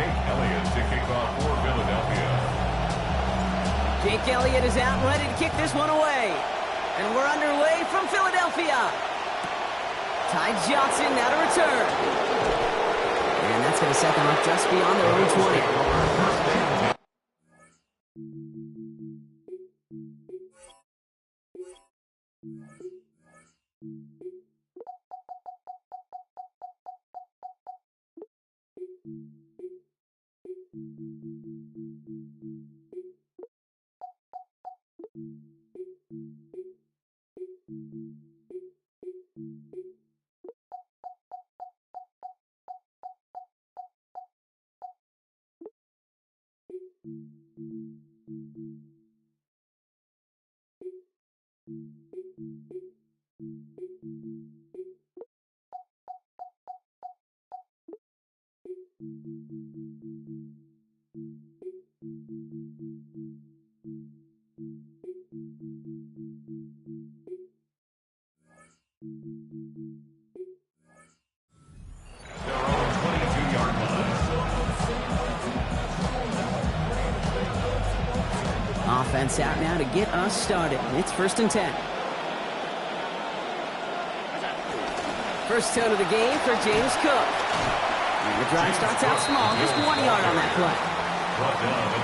to kick off for Philadelphia. Jake Elliott is out and ready to kick this one away. And we're underway from Philadelphia. Ty Johnson now to return. And that's going to set them up just beyond their own 20. Offense out now to get us started. It's 1st and 10. First toe to the game for James Cook. And the drive starts out small, just 1 yard on that play.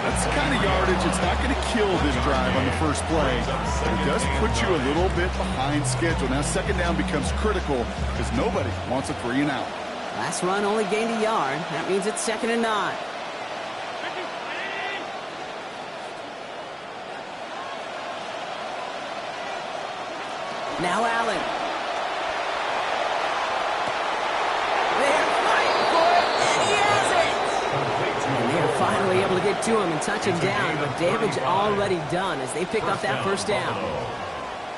That's the kind of yardage. It's not going to kill this drive on the first play, but it does put you a little bit behind schedule. Now 2nd down becomes critical because nobody wants a 3 and out. Last run only gained a yard. That means it's 2nd and 9. Now Allen. They're fighting for it, and he has it! And they're finally able to get to him and touch him down, but damage already done as they pick up that 1st down.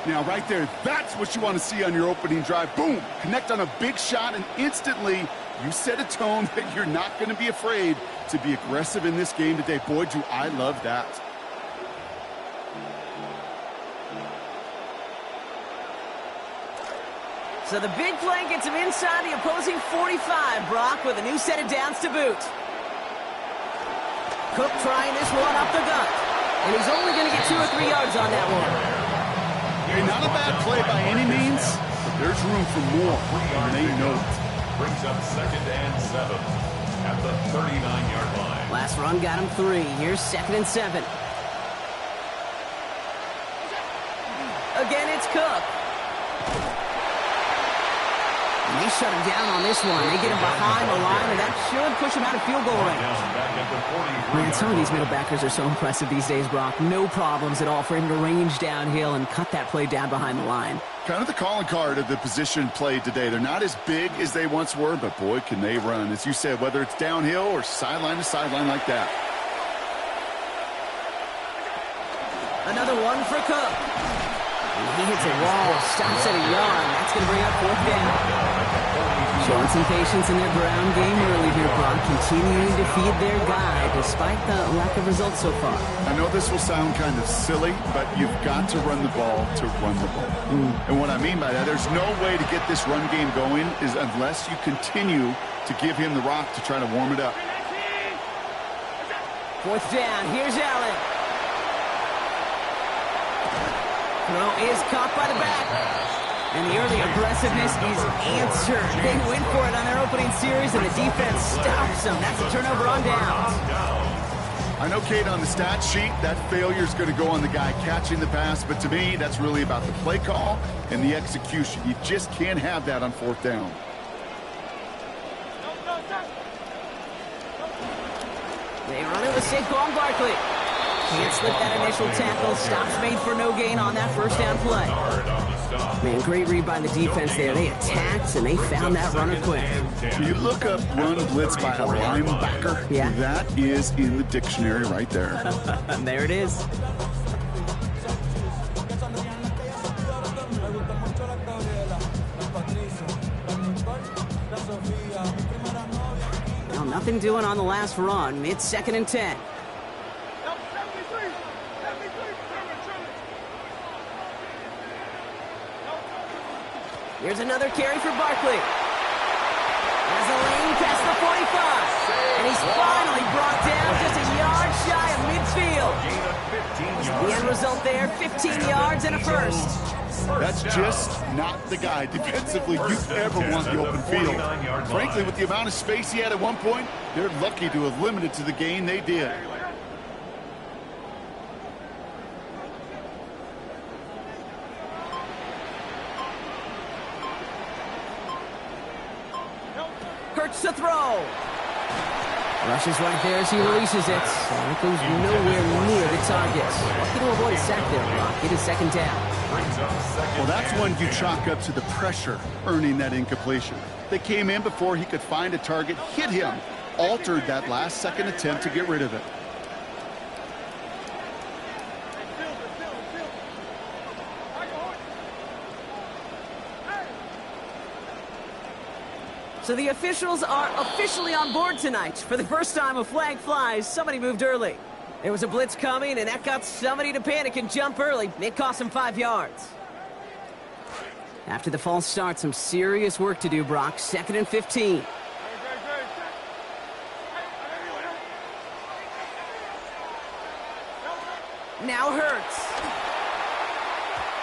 Now right there, that's what you want to see on your opening drive. Boom! Connect on a big shot, and instantly you set a tone that you're not going to be afraid to be aggressive in this game today. Boy, do I love that. So the big play gets him inside the opposing 45, Brock, with a new set of downs to boot. Cook trying this one up the gut. And he's only going to get 2 or 3 yards on that one. Hey, not a bad play by any means, but there's room for more, and they know it. Brings up 2nd and 7 at the 39-yard line. Last run got him 3. Here's 2nd and 7. Again, it's Cook. And they shut him down on this one. They get him behind the line, and that should push him out of field goal range. Man, some of these middle backers are so impressive these days, Brock. No problems at all for him to range downhill and cut that play down behind the line. Kind of the calling card of the position played today. They're not as big as they once were, but boy, can they run. As you said, whether it's downhill or sideline to sideline like that. Another one for Cook. And he hits a wall, stops at a yard. That's going to bring up 4th down. Showing some patience in their ground game early here, Brock, continuing to feed their guy despite the lack of results so far. I know this will sound kind of silly, but you've got to run the ball to run the ball. And what I mean by that, there's no way to get this run game going is unless you continue to give him the rock to try to warm it up. 4th down. Here's Allen. Throw is caught by the back. And the early aggressiveness is answered. They went for it on their opening series, and the defense stops them. That's a turnover on downs. I know, Kate, on the stat sheet, that failure is going to go on the guy catching the pass, but to me, that's really about the play call and the execution. You just can't have that on 4th down. They run it with Saquon Barkley. Can't slip that initial tackle. Stops made for no gain on that 1st down play. Man, great read by the defense there. They attacked, and they found that runner quick. You look up run blitz by a linebacker. Yeah. That is in the dictionary right there. And there it is. Now, nothing doing on the last run. It's 2nd and 10. Here's another carry for Barkley. Has a lane past the 45. And he's finally result there, 15 yards and a first. That's just not the guy defensively you ever want the open field. Frankly, with the amount of space he had at one point, they're lucky to have limited to the gain they did. Hurts to throw. Rushes right there as he releases it. And it goes nowhere near the target. Lucky to avoid a sack there, Brock. It is second down. Well, that's one you chalk up to the pressure earning that incompletion. They came in before he could find a target, hit him, altered that last-second attempt to get rid of it. So the officials are officially on board tonight. For the first time a flag flies, somebody moved early. There was a blitz coming, and that got somebody to panic and jump early. It cost him 5 yards. After the false start, some serious work to do, Brock. 2nd and 15. Now Hurts.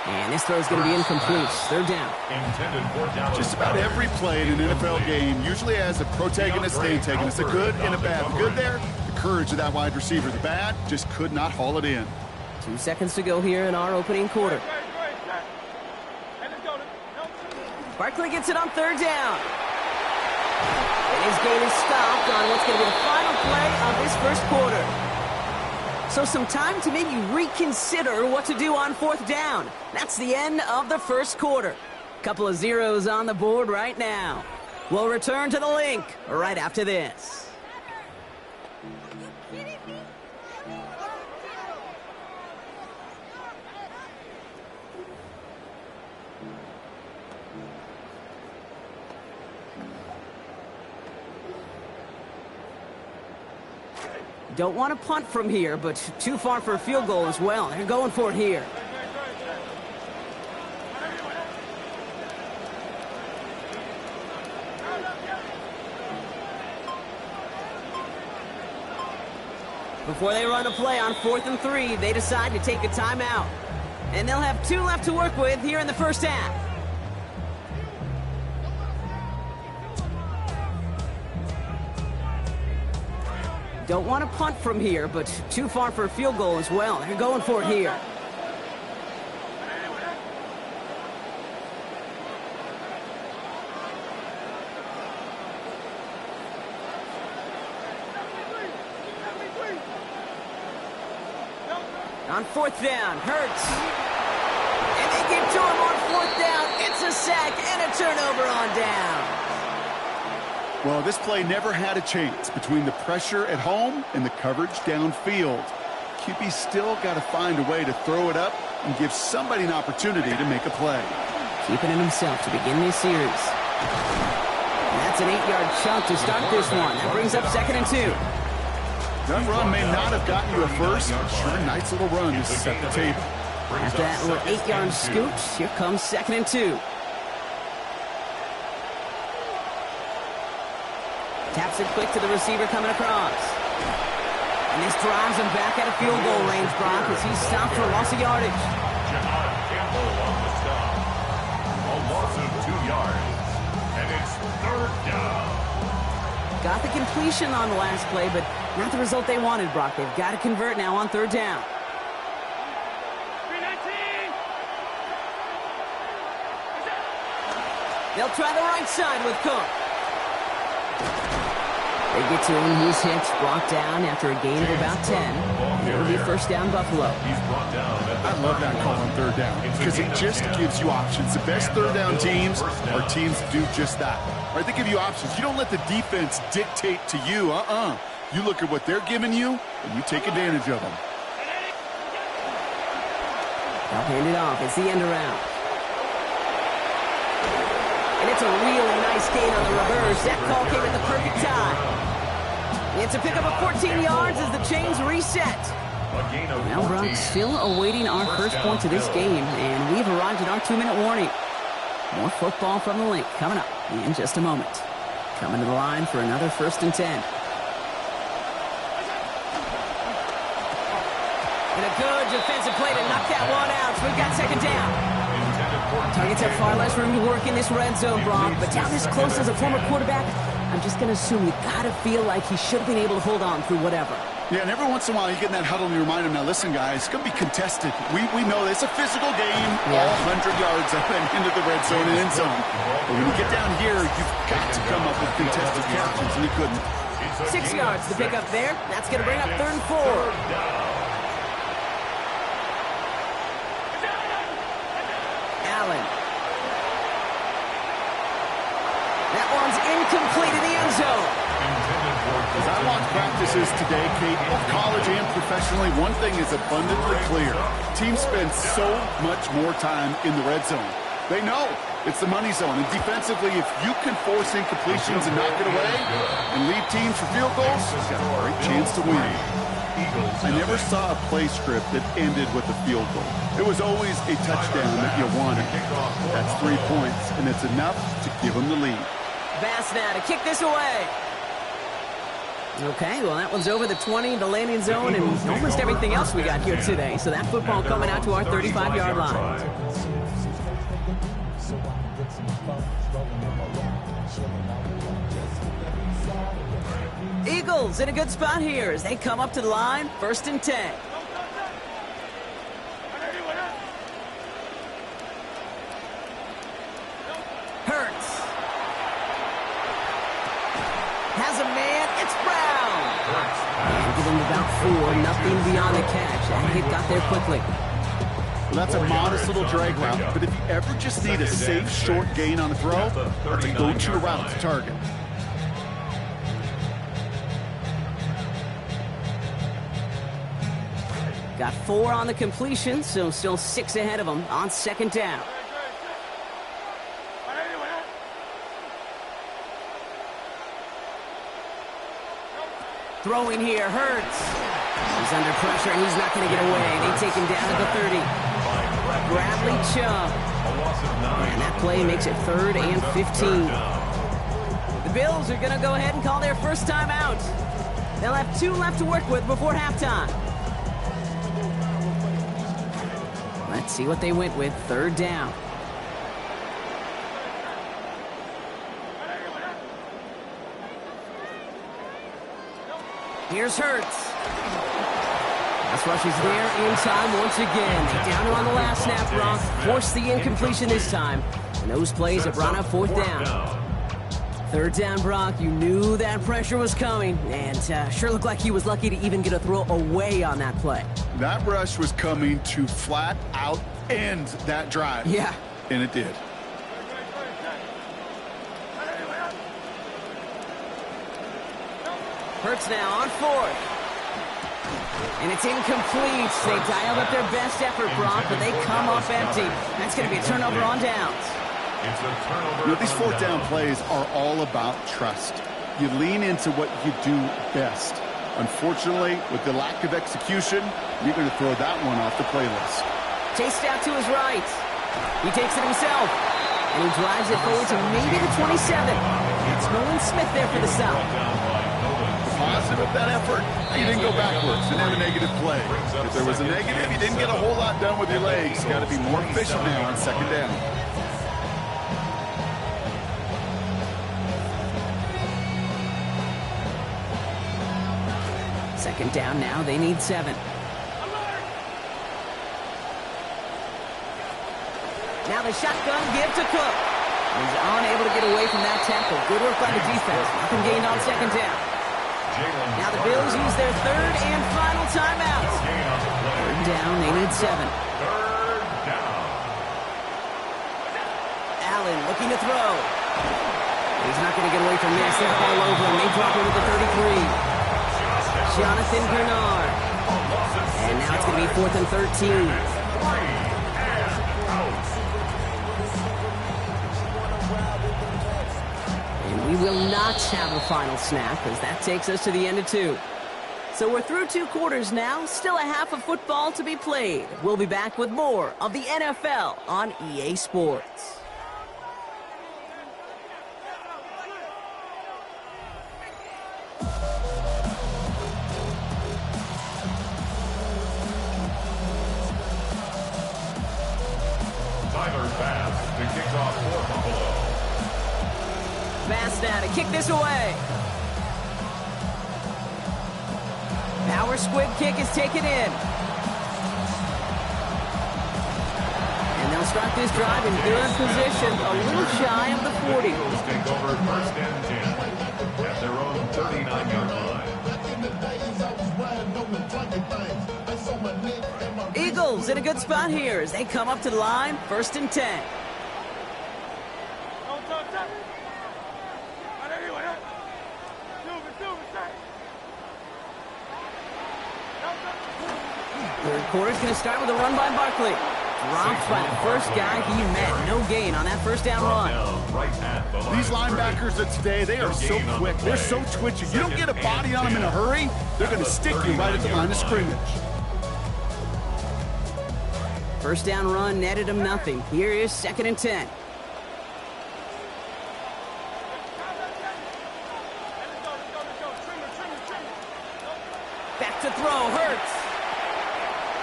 And this throw is going to be incomplete. 3rd down. Just about every play in an NFL game usually has a protagonist and antagonist, a good and a bad. The good there, the courage of that wide receiver. The bad, just could not haul it in. 2 seconds to go here in our opening quarter. Barkley gets it on 3rd down. And his game is stopped on what's going to be the final play of this first quarter. So some time to maybe reconsider what to do on 4th down. That's the end of the first quarter. Couple of zeros on the board right now. We'll return to the link right after this. Don't want to punt from here, but too far for a field goal as well. They're going for it here. Before they run a play on 4th and 3, they decide to take a timeout. And they'll have 2 left to work with here in the first half. Don't want to punt from here, but too far for a field goal as well. They're going for it here. On 4th down, Hurts. And they get to him on 4th down. It's a sack and a turnover on down. Well, this play never had a chance between the pressure at home and the coverage downfield. QB still got to find a way to throw it up and give somebody an opportunity to make a play. Keeping it himself to begin this series. And that's an 8-yard chunk to start this one. That brings up 2nd and 2. That run may not have gotten you a first. Sure, nice little run to set the table. After that little 8-yard scoot, here comes 2nd and 2. Taps it quick to the receiver coming across. And this drives him back at a field goal range, Brock, as he's stopped for a loss of yardage. Campbell on the stop. A loss of 2 yards. And it's 3rd down. Got the completion on the last play, but not the result they wanted, Brock. They've got to convert now on 3rd down. They'll try the right side with Cook. They get to him. He's hit, brought down after a gain of about 10. It'll be 1st down, Buffalo. I love that call on 3rd down because it just gives you options. The best 3rd down teams are teams that do just that. Right, they give you options. You don't let the defense dictate to you. You look at what they're giving you, and you take advantage of them. They'll hand it off. It's the end around. And it's a really nice gain on the reverse. That call came at the perfect time. It's a pickup of 14 yards as the chains reset. Now, Brock, still awaiting our first point to this game, and we've arrived at our 2-minute warning. More football from the link coming up in just a moment. Coming to the line for another 1st and 10. And a good defensive play to knock that one out. So we've got second down. Targets have far less room to work in this red zone, Brock. But down this close as a former quarterback, I'm just going to assume you got to feel like he should have been able to hold on through whatever. Yeah, and every once in a while you get in that huddle and you remind him, now listen, guys, it's going to be contested. We know it's a physical game, all 100 yards up and into the red zone and end zone. But when you get down here, you've got to come up with contested captions, and he couldn't. 6 yards to pick up there. That's going to bring up 3rd and 4. Allen. That one's incomplete in the end zone. As I watch practices today, Kate, both college and professionally, one thing is abundantly clear. Teams spend so much more time in the red zone. They know it's the money zone. And defensively, if you can force incompletions and knock it away and lead teams for field goals, you've got a great chance to win. I never saw a play script that ended with a field goal. It was always a touchdown that you wanted. That's 3 points, and it's enough to give them the lead. Bass now to kick this away. Okay, well, that one's over the 20, the landing zone, and almost everything else we got here today. So that football coming out to our 35-yard line. Eagles in a good spot here as they come up to the line, 1st and 10. Hurts. Has a man, it's Brown. And give him about 4, nothing beyond the catch. That hit got there quickly. Well, that's a modest little drag route, but if you ever just need a safe, short gain on the throw, that's a go-to route to target. Got 4 on the completion, so still 6 ahead of him on 2nd down. Throwing here, Hurts. He's under pressure, and he's not going to get away. They take him down at the 30. Bradley Chubb. And that play makes it 3rd and 15. The Bills are going to go ahead and call their first time out. They'll have 2 left to work with before halftime. Let's see what they went with. 3rd down. Here's Hurts. Pass rush is there in time once again. They down her on the last snap, Brock. Forced the incompletion this time. And those plays have brought up 4th down. 3rd down, Brock. You knew that pressure was coming. And sure looked like he was lucky to even get a throw away on that play. That rush was coming to flat out end that drive. Yeah. And it did. Hurts now on 4th. And it's incomplete. They dialed up their best effort, Brock, but they come up empty. That's going to be a turnover on downs. You know, these 4th down plays are all about trust. You lean into what you do best. Unfortunately, with the lack of execution, you're going to throw that one off the playlist. Chased out to his right. He takes it himself. And he drives it forward to maybe the 27. It's Nolan Smith there for the South. Positive of that effort, you didn't go backwards, didn't have a negative play. If there was a negative, you didn't get a whole lot done with your legs. Got to be more efficient now on 2nd down. Second down now, they need 7. Now the shotgun give to Cook. He's unable to get away from that tackle. Good work by the defense. Nothing gained on 2nd down. Now the Bills use their 3rd and final timeout. 3rd down, they need 7. 3rd down. Allen looking to throw. He's not going to get away from this. They're all over him. They drop him with the 33. Jonathan Bernard. And now it's going to be 4th and 13. We will not have a final snap as that takes us to the end of 2. So we're through 2 quarters now. Still a half of football to be played. We'll be back with more of the NFL on EA Sports. to kick this away. Power squib kick is taken in. And they'll start this drive in good position, a little shy of the 40. Eagles take over first and 10 at their own 39-yard line. Eagles in a good spot here as they come up to the line, first and 10. Third quarter's going to start with a run by Barkley. Dropped by the first guy he met. No gain on that first down run. These linebackers of today, they are so quick. They're so twitchy. You don't get a body on them in a hurry, they're going to stick you right at the line of scrimmage. First down run netted him nothing. Here is second and 10. Back to throw, Hurts.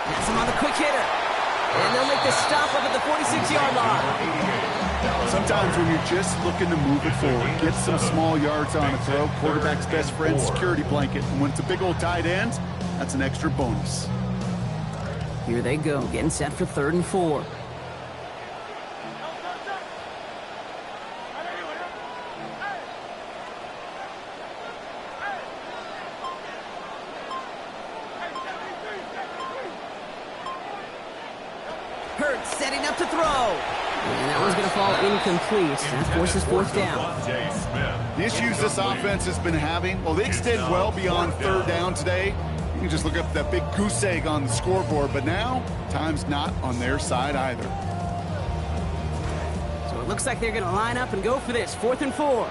Has him on the quick hitter. And they'll make the stop up at the 46-yard line. Sometimes when you're just looking to move it forward, get some small yards on a throw, quarterback's best friend, security blanket. And when it's a big old tight end, that's an extra bonus. Here they go, getting set for 3rd and 4. Hurts setting up to throw. And that one's going to fall incomplete. That forces 4th down. The issues this offense has been having, well, they extend well beyond 3rd down today. You can just look up that big goose egg on the scoreboard, but now time's not on their side either. So it looks like they're going to line up and go for this, 4th and 4.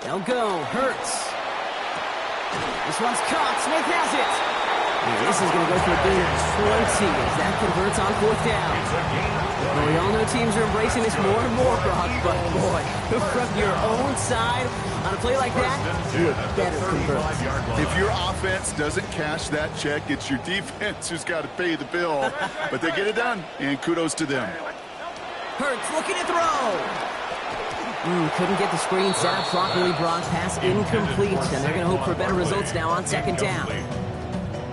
They'll go, Hurts. This one's caught. Smith has it. And this is going to go for a gain of 20 as that converts on 4th down. Well, we all know teams are embracing this more and more, Brock, but boy, from your own side on a play like that, you better convert. If your offense doesn't cash that check, it's your defense who's got to pay the bill. But they get it done, and kudos to them. Hurts looking to throw. Couldn't get the screen set up properly, Brock. Pass incomplete, and they're going to hope for better results now on 2nd down.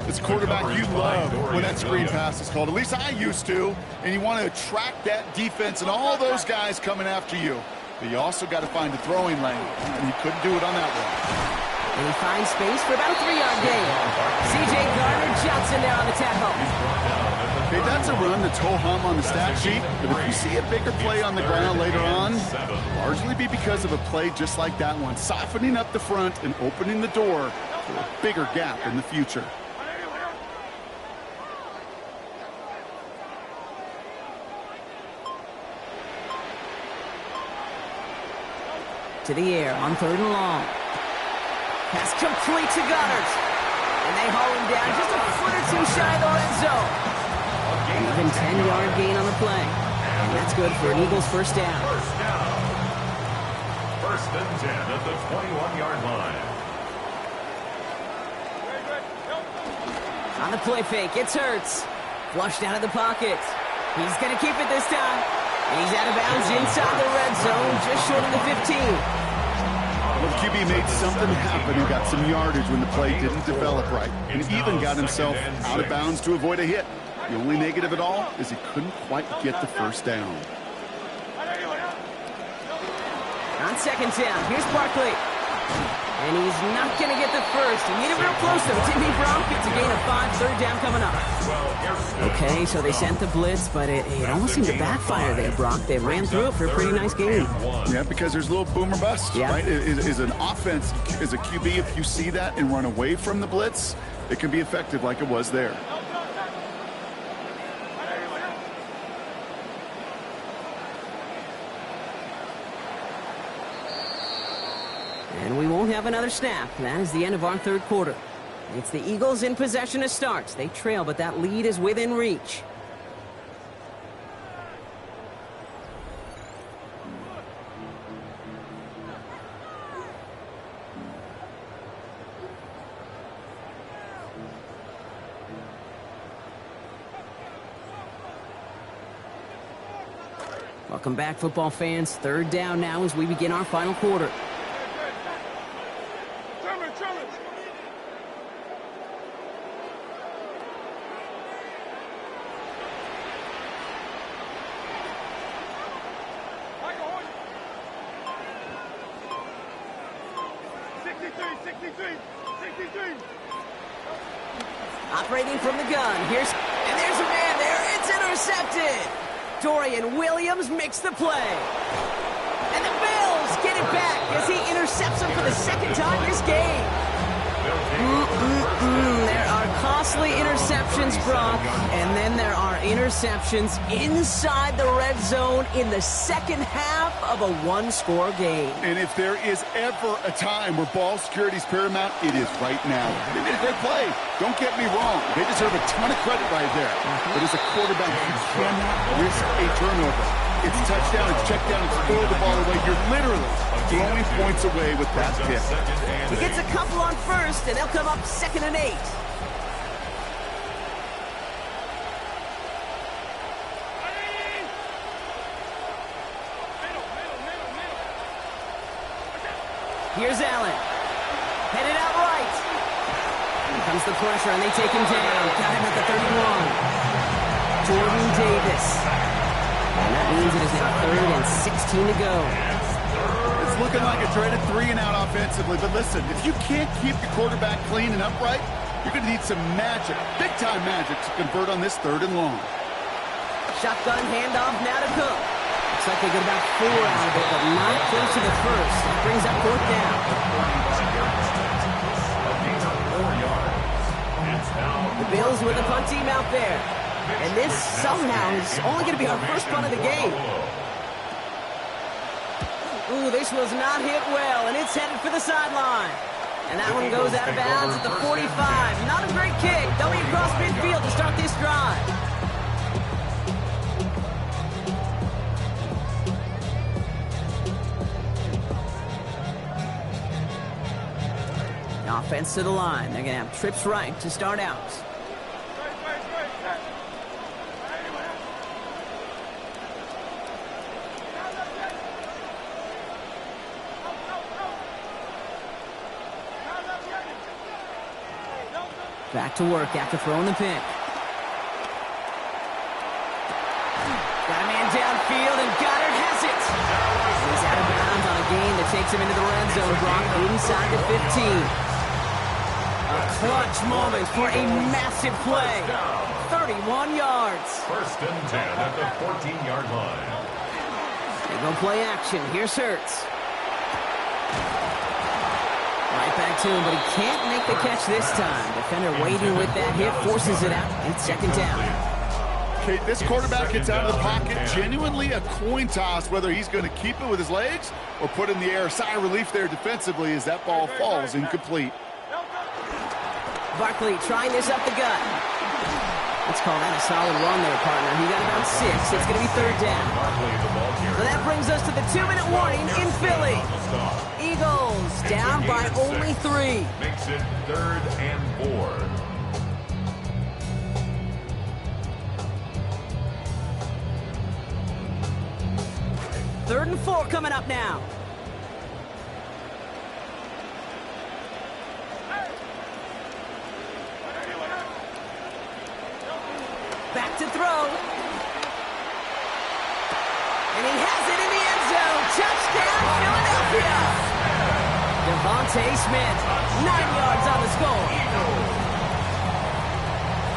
It's quarterback you love when that screen pass is called. At least I used to. And you want to attract that defense and all those guys coming after you. But you also got to find a throwing lane, and he couldn't do it on that one. And he finds space for about a 3-yard gain. C.J. Gardner-Johnson there on the tackle. Okay, that's a run that's ho-hum on the stat sheet, but if you see a bigger play on the ground later on, largely be because of a play just like that one, softening up the front and opening the door for a bigger gap in the future. To the air on 3rd and long. Pass complete to Goddard. And they haul him down just a foot or two shy of the red zone. Even 10-yard gain on the play. And that's good for an Eagles first down. First and 10 at the 21-yard line. On the play fake, it's Hurts. Flushed out of the pocket. He's going to keep it this time. He's out of bounds inside the red zone, just short of the 15. Well, the QB made something happen and got some yardage when the play didn't develop right. And even got himself out of bounds to avoid a hit. The only negative at all is he couldn't quite get the first down. On 2nd down, here's Barkley. And he's not going to get the first. He made it real close, though, didn't he, Brock? It's a gain of 5, 3rd down coming up. Okay, so they sent the blitz, but it almost seemed to backfire there, Brock. They ran through it for a pretty nice gain. Yeah, because there's a little boom or bust, right? Is an offense, as a QB, if you see that and run away from the blitz, it can be effective like it was there. And we won't have another snap. That is the end of our 3rd quarter. It's the Eagles in possession to start. They trail, but that lead is within reach. Welcome back, football fans. Third down now as we begin our final quarter. Operating from the gun. There's a man there. It's intercepted. Dorian Williams makes the play. And the Bills get it back as he intercepts him for the second time this game. There are costly interceptions, Brock, and then there are interceptions inside the red zone in the second half of a one-score game. And if there is ever a time where ball security is paramount, it is right now. They made a great play. Don't get me wrong. They deserve a ton of credit right there. But as a quarterback, you cannot risk a turnover. It's touchdown, it's check down, it's throw the ball away. You're literally throwing points away with that pick. He gets a couple on first, and they'll come up 2nd and 8. Here's Allen. Headed out right. Here comes the pressure, and they take him down. Got him at the 31. Jordan Davis. And that means it is now 3rd and 16 to go. It's looking like a dreaded 3 and out offensively, but listen, if you can't keep your quarterback clean and upright, you're going to need some magic, big-time magic, to convert on this 3rd and long. Shotgun handoff now to Cook. Looks like they get about 4 out of it, but not close to the first. That brings up 4th down. The Bills with the punt team out there. And this somehow is only going to be our first punt of the game. Ooh, this was not hit well, and it's headed for the sideline. And that one goes out of bounds at the 45. Not a great kick. They'll be across midfield to start this drive. Offense to the line. They're going to have trips right to start out. Back to work after throwing the pick. Got a man downfield, and Goddard has it. He's out of bounds on a gain that takes him into the red zone. Brock inside the 15. A clutch moment for a massive play. 31 yards. 1st and 10 at the 14-yard line. They go play action. Here's Hurts. Right back to him, but he can't make the catch this time. Defender waiting with that hit, forces it out. It's 2nd down. Okay, this quarterback gets out of the pocket. Genuinely a coin toss whether he's going to keep it with his legs or put in the air. Sigh of relief there defensively as that ball falls incomplete. Barkley trying this up the gut. Let's call that a solid run there, partner. He got about 6. It's going to be 3rd down. So that brings us to the 2-minute warning in Philly. Eagles down by only 3. Makes it 3rd and 4. 3rd and 4 coming up now. Back to throw. And he has it in the end zone. Touchdown, Philadelphia. Devontae Smith, 9 yards on the score.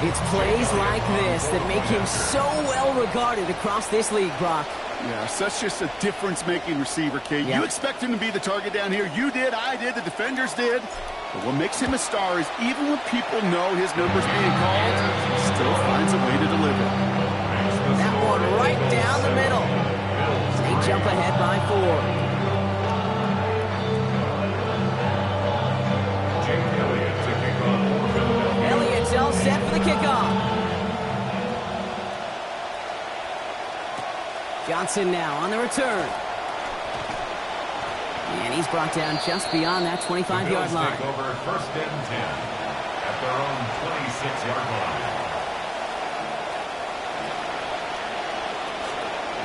It's plays like this that make him so well regarded across this league, Brock. Yeah, such just a difference-making receiver, Kate. Yep. You expect him to be the target down here. You did, I did, the defenders did. But what makes him a star is even when people know his number's being called, he still finds a way to deliver. That one right down the middle. They jump ahead by 4. Elliott's all set for the kickoff. Johnson now on the return. And he's brought down just beyond that 25-yard line. Take over 1st and 10 at their own 26-yard line.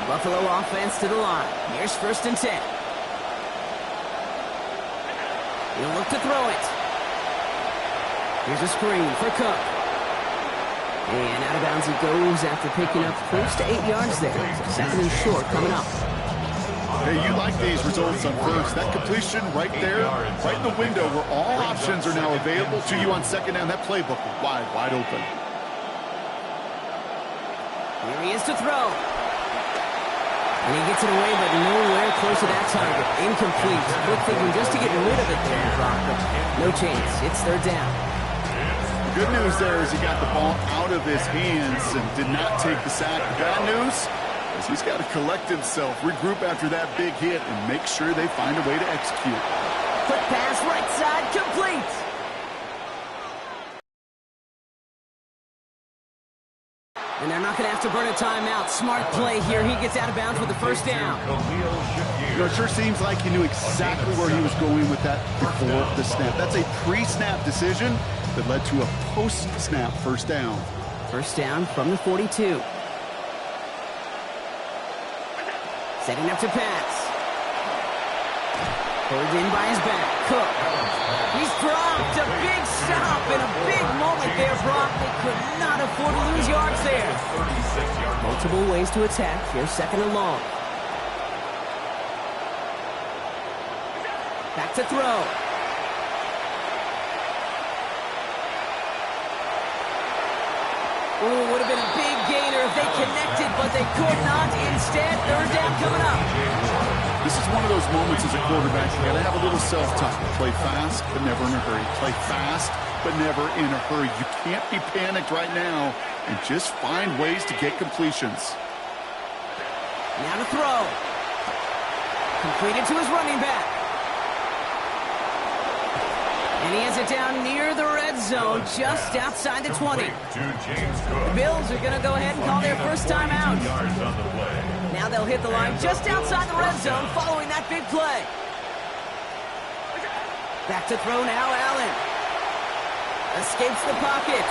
Buffalo offense to the line. Here's 1st and 10. He'll look to throw it. Here's a screen for Cook. And out of bounds he goes after picking up close to 8 yards there. 2nd and short coming up. Hey, you like these results on first. That completion right there, right in the window where all options are now available to you on 2nd down. That playbook wide open. Here he is to throw. And he gets it away, but nowhere close to that target. Incomplete. Quick thinking just to get rid of it there, Brock. No chance. It's 3rd down. The good news there is he got the ball out of his hands and did not take the sack. The bad news is he's got to collect himself, regroup after that big hit, and make sure they find a way to execute. Quick pass, right side, complete. And they're not going to have to burn a timeout. Smart play here. He gets out of bounds with the 1st down. You know, it sure seems like he knew exactly where he was going with that before the snap. That's a pre-snap decision that led to a post-snap 1st down. 1st down from the 42. Setting up to pass. Pulled in by his back. Cook. He's dropped. A big stop and a big moment there, Brock. They could not afford to lose yards there. Multiple ways to attack. Here's 2nd and long. Back to throw. Ooh, would have been a big gainer if they connected, but they could not. Instead, 3rd down coming up. This is one of those moments as a quarterback, you got to have a little self-talk. Play fast, but never in a hurry. Play fast, but never in a hurry. You can't be panicked right now, and just find ways to get completions. Now to throw. Completed to his running back. And he has it down near the red zone, just outside the 20. The Bills are going to go ahead and call their 1st time out. Now they'll hit the line just outside the red zone following that big play. Back to throw now, Allen. Escapes the pocket.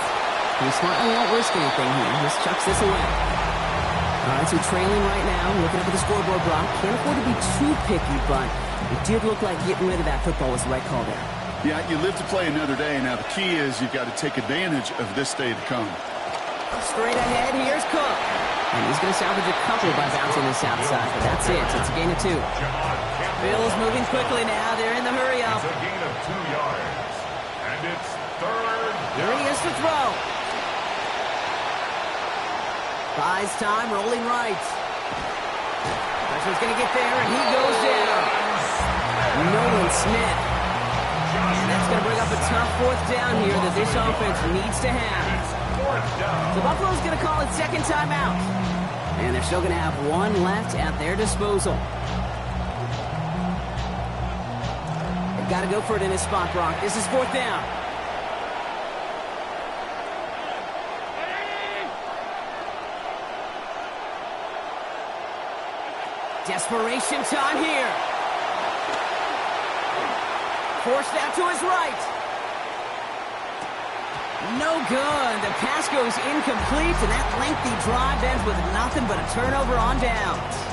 He smartly won't risk anything here. Just chucks this away. All right, so trailing right now, looking up at the scoreboard, Brock. Can't afford to be too picky, but it did look like getting rid of that football was the right call there. Yeah, you live to play another day. Now, the key is you've got to take advantage of this day to come. Straight ahead, here's Cook. And he's going to salvage a couple by bouncing this outside, but that's it. It's a gain of 2. Bills moving quickly now. They're in the hurry up. It's a gain of 2 yards. And it's 3rd. Here he is to throw. Buys time, rolling right. Pressure's going to get there, and he goes down. Nolan Smith. And that's going to bring up a tough 4th down here that this offense needs to have. So Buffalo's going to call it 2nd time out. And they're still going to have 1 left at their disposal. They've got to go for it in this spot, Brock. This is 4th down. Desperation time here. Forced out to his right. No good. The pass goes incomplete, and that lengthy drive ends with nothing but a turnover on downs.